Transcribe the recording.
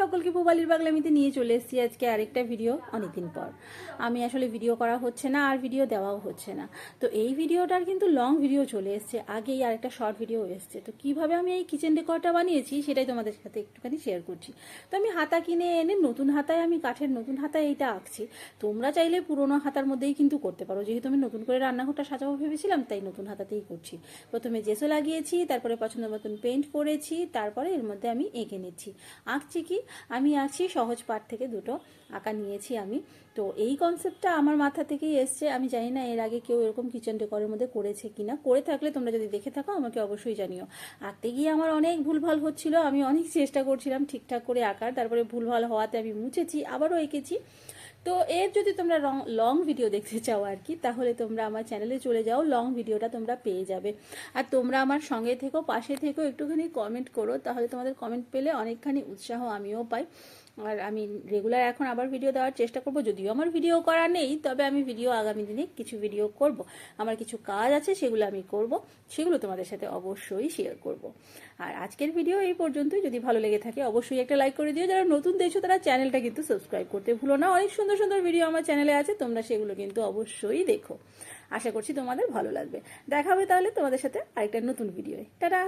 সকলকে পুবালির পাগলামিতে নিয়ে চলে এসেছি আজকে আরেকটা ভিডিও অনেকদিন পর। আমি আসলে ভিডিও করা হচ্ছে না আর ভিডিও দেওয়াও হচ্ছে না, তো এই ভিডিওটার কিন্তু লং ভিডিও চলে এসছে, আগেই আরেকটা শর্ট ভিডিও এসছে। তো কিভাবে আমি এই কিচেন ডেকোরটা বানিয়েছি সেটাই তোমাদের সাথে একটুখানি শেয়ার করছি। তো আমি হাতা কিনে এনে নতুন হাতায়, আমি কাঠের নতুন হাতায় এইটা আঁকছি। তোমরা চাইলে পুরোনো হাতার মধ্যেই কিন্তু করতে পারো, যেহেতু আমি নতুন করে রান্নাঘরটা সাজাবো ভেবেছিলাম, তাই নতুন হাতাতেই করছি। প্রথমে জেসো লাগিয়েছি, তারপরে পছন্দ মতন পেন্ট করেছি, তারপরে এর মধ্যে আমি এঁকে নিচ্ছি। আঁকছি কি, আমি আঁকছি সহজ পাঠ থেকে দুটো আঁকা নিয়েছি আমি। তো এই কনসেপ্টটা আমার মাথা থেকেই এসছে। আমি জানি না এর আগে কেউ এরকম কিচেন ডেকোরের মধ্যে করেছে কিনা, করে থাকলে তোমরা যদি দেখে থাকো আমাকে অবশ্যই জানিও। আঁকতে গিয়ে আমার অনেক ভুলভাল হচ্ছিল, আমি অনেক চেষ্টা করছিলাম ঠিকঠাক করে আঁকার, তারপরে ভুলভাল হওয়াতে আমি মুছেছি, আবারও এঁকেছি। তো এর যদি তোমরা লং ভিডিও দেখতে চাও আর কি, তাহলে তোমরা আমার চ্যানেলে চলে যাও, লং ভিডিওটা তোমরা পেয়ে যাবে। আর তোমরা আমার সঙ্গে থেকো, পাশে থেকো, একটুখানি কমেন্ট করো, তাহলে তোমাদের কমেন্ট পেলে অনেকখানি উৎসাহ আমিও পাই। আর আমি রেগুলার এখন আবার ভিডিও দেওয়ার চেষ্টা করব, যদিও আমার ভিডিও করা নেই, তবে আমি ভিডিও আগামী দিনে কিছু ভিডিও করব। আমার কিছু কাজ আছে, সেগুলো আমি করব, সেগুলো তোমাদের সাথে অবশ্যই শেয়ার করব। আর আজকের ভিডিও এই পর্যন্তই। যদি ভালো লেগে থাকে অবশ্যই একটা লাইক করে দিও, যারা নতুন দেখছো তারা চ্যানেলটা কিন্তু সাবস্ক্রাইব করতে ভুলো না। অনেক সুন্দর সুন্দর ভিডিও আমার চ্যানেলে আছে, তোমরা সেগুলো কিন্তু অবশ্যই দেখো। আশা করছি তোমাদের ভালো লাগবে। দেখা হবে তাহলে তোমাদের সাথে আরেকটা নতুন ভিডিও। টাটা।